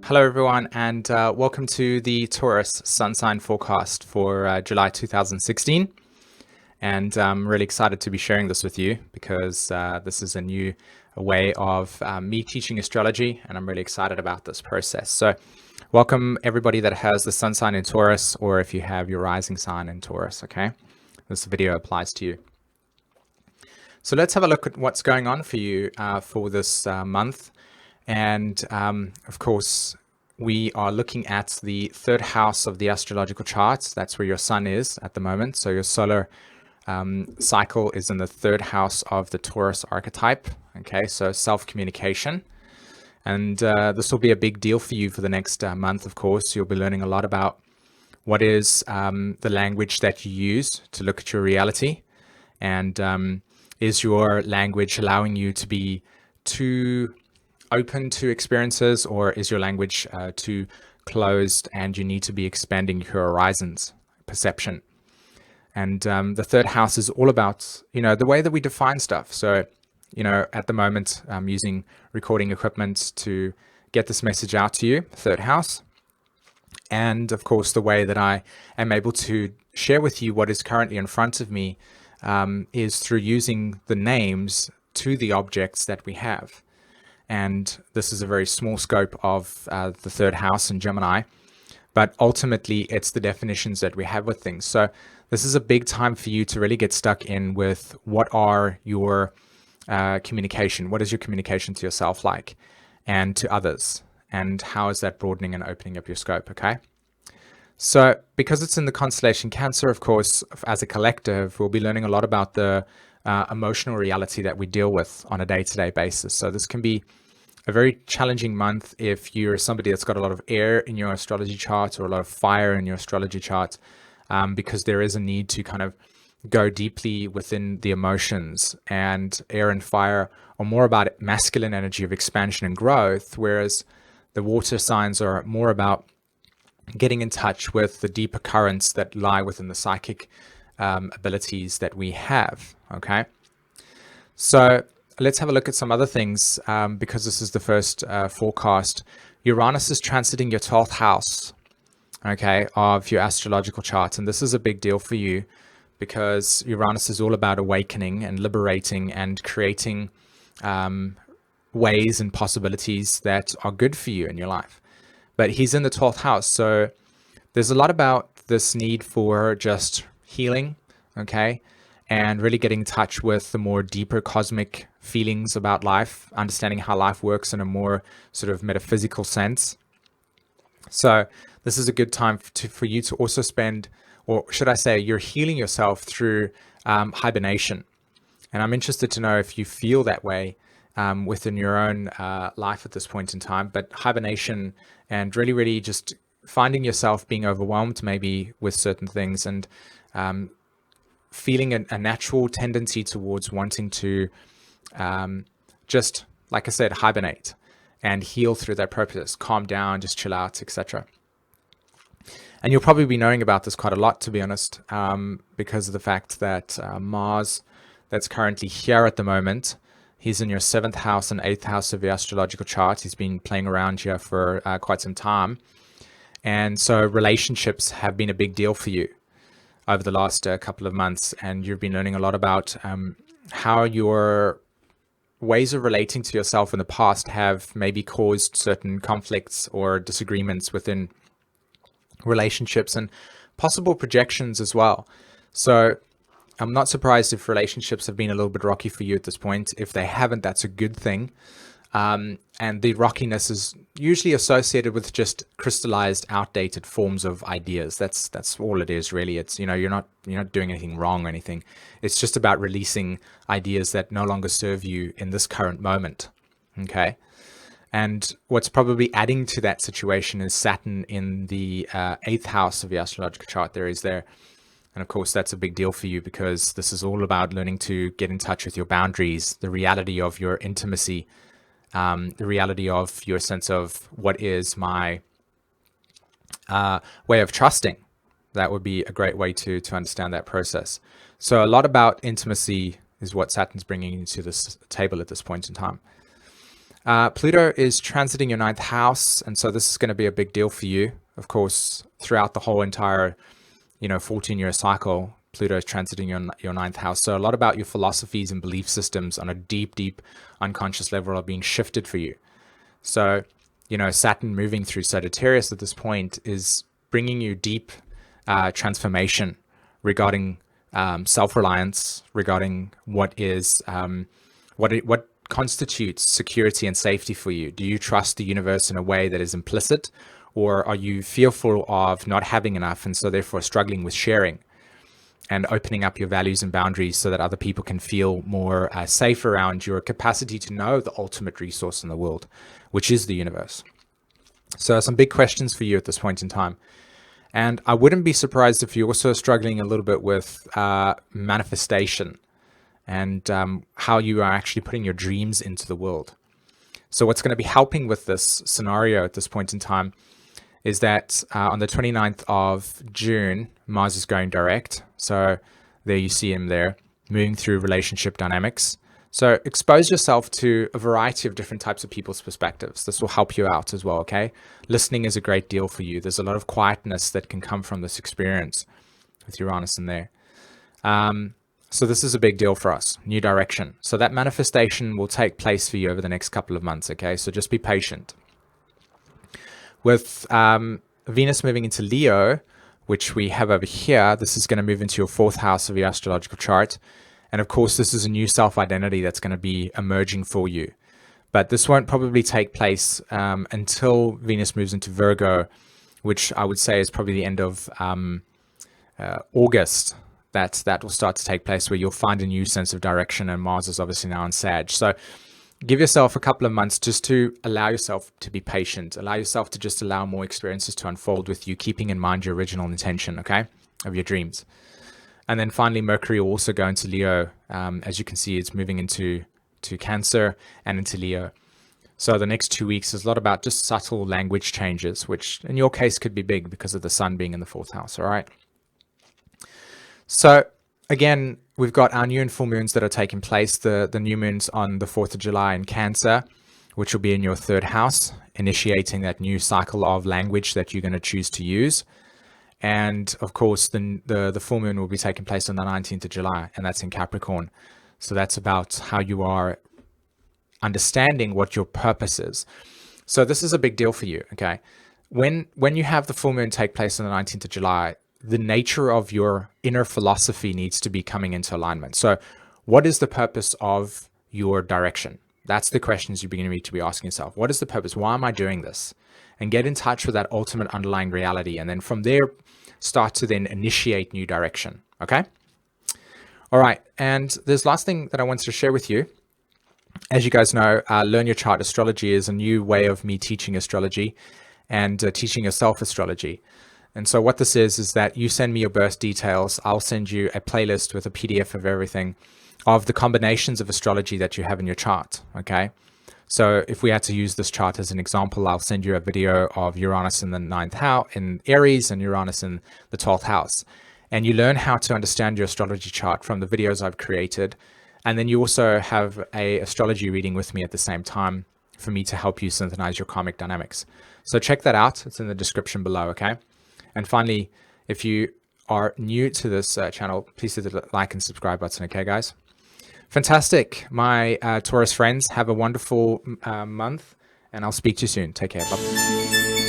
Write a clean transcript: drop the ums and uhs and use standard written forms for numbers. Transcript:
Hello everyone, and welcome to the Taurus sun sign forecast for July 2016. And I'm really excited to be sharing this with you because this is a new way of me teaching astrology, and I'm really excited about this process. So welcome everybody that has the sun sign in Taurus, or if you have your rising sign in Taurus, okay? This video applies to you. So let's have a look at what's going on for you for this month. And of course, we are looking at the third house of the astrological chart. That's where your sun is at the moment. So your solar cycle is in the third house of the Taurus archetype. Okay, so self-communication. And this will be a big deal for you for the next month, of course. You'll be learning a lot about what is the language that you use to look at your reality. And is your language allowing you to be too open to experiences, or is your language too closed and you need to be expanding your horizons, perception? And the third house is all about, the way that we define stuff. So, at the moment, I'm using recording equipment to get this message out to you, third house. And of course, the way that I am able to share with you what is currently in front of me is through using the names to the objects that we have. And this is a very small scope of the third house in Gemini, but ultimately it's the definitions that we have with things. So this is a big time for you to really get stuck in with what are your communication, what is your communication to yourself like, and to others, and how is that broadening and opening up your scope, okay? So because it's in the constellation Cancer, of course, as a collective, we'll be learning a lot about the emotional reality that we deal with on a day-to-day basis. So this can be a very challenging month if you're somebody that's got a lot of air in your astrology chart or a lot of fire in your astrology chart, because there is a need to kind of go deeply within the emotions. And air and fire are more about masculine energy of expansion and growth, whereas the water signs are more about getting in touch with the deeper currents that lie within the psychic abilities that we have. Okay, so let's have a look at some other things because this is the first forecast. Uranus is transiting your 12th house, okay, of your astrological chart, and this is a big deal for you because Uranus is all about awakening and liberating and creating ways and possibilities that are good for you in your life. But he's in the 12th house, so there's a lot about this need for just healing, okay, and really getting in touch with the more deeper cosmic feelings about life, understanding how life works in a more sort of metaphysical sense. So this is a good time for you to also spend, or should I say, you're healing yourself through hibernation. And I'm interested to know if you feel that way within your own life at this point in time. But hibernation and really just finding yourself being overwhelmed maybe with certain things, and feeling a natural tendency towards wanting to just, like I said, hibernate and heal through that process, calm down, just chill out, etc. And you'll probably be knowing about this quite a lot, to be honest, because of the fact that Mars, that's currently here at the moment, he's in your 7th house and 8th house of the astrological chart. He's been playing around here for quite some time. And so relationships have been a big deal for you over the last couple of months. And you've been learning a lot about how your ways of relating to yourself in the past have maybe caused certain conflicts or disagreements within relationships and possible projections as well. So I'm not surprised if relationships have been a little bit rocky for you at this point. If they haven't, that's a good thing. And the rockiness is usually associated with just crystallized, outdated forms of ideas. That's all it is, really. It's, you're not doing anything wrong or anything. It's just about releasing ideas that no longer serve you in this current moment. Okay. And what's probably adding to that situation is Saturn in the 8th house of the astrological chart. And of course, that's a big deal for you because this is all about learning to get in touch with your boundaries, the reality of your intimacy, the reality of your sense of what is my way of trusting. That would be a great way to understand that process. So a lot about intimacy is what Saturn's bringing to this table at this point in time. Pluto is transiting your ninth house, and so this is going to be a big deal for you. Of course, throughout the whole entire, 14-year cycle, Pluto is transiting your ninth house. So a lot about your philosophies and belief systems on a deep, deep unconscious level are being shifted for you. So, Saturn moving through Sagittarius at this point is bringing you deep transformation regarding self-reliance, regarding what constitutes security and safety for you. Do you trust the universe in a way that is implicit, or are you fearful of not having enough and so therefore struggling with sharing and opening up your values and boundaries so that other people can feel more safe around your capacity to know the ultimate resource in the world, which is the universe? So some big questions for you at this point in time. And I wouldn't be surprised if you're also struggling a little bit with manifestation and how you are actually putting your dreams into the world. So what's going to be helping with this scenario at this point in time is that on the 29th of June, Mars is going direct. So there you see him there, moving through relationship dynamics. So expose yourself to a variety of different types of people's perspectives. This will help you out as well, okay? Listening is a great deal for you. There's a lot of quietness that can come from this experience with Uranus in there. So this is a big deal for us, new direction. So that manifestation will take place for you over the next couple of months, okay? So just be patient. With Venus moving into Leo, which we have over here, this is going to move into your 4th house of your astrological chart. And of course, this is a new self-identity that's going to be emerging for you. But this won't probably take place until Venus moves into Virgo, which I would say is probably the end of August. That will start to take place, where you'll find a new sense of direction, and Mars is obviously now in Sag. So give yourself a couple of months just to allow yourself to be patient, allow yourself to just allow more experiences to unfold with you, keeping in mind your original intention, okay, of your dreams. And then finally, Mercury will also go into Leo. As you can see, it's moving into Cancer and into Leo. So the next 2 weeks is a lot about just subtle language changes, which in your case could be big because of the sun being in the 4th house, all right? So again, we've got our new and full moons that are taking place. The new moon's on the 4th of July in Cancer, which will be in your 3rd house, initiating that new cycle of language that you're going to choose to use. And of course, the full moon will be taking place on the 19th of July, and that's in Capricorn. So that's about how you are understanding what your purpose is. So this is a big deal for you, okay? When you have the full moon take place on the 19th of July, the nature of your inner philosophy needs to be coming into alignment. So what is the purpose of your direction? That's the questions you're beginning to be asking yourself. What is the purpose? Why am I doing this? And get in touch with that ultimate underlying reality. And then from there, start to then initiate new direction. Okay? All right. And this last thing that I wanted to share with you. As you guys know, Learn Your Chart Astrology is a new way of me teaching astrology and teaching yourself astrology. And so what this is that you send me your birth details. I'll send you a playlist with a PDF of everything, of the combinations of astrology that you have in your chart, okay? So if we had to use this chart as an example, I'll send you a video of Uranus in the 9th house in Aries and Uranus in the 12th house. And you learn how to understand your astrology chart from the videos I've created. And then you also have a astrology reading with me at the same time for me to help you synthesize your karmic dynamics. So check that out. It's in the description below, okay? And finally, if you are new to this channel, please hit the like and subscribe button, okay, guys? Fantastic. My Taurus friends, have a wonderful month, and I'll speak to you soon. Take care. Bye.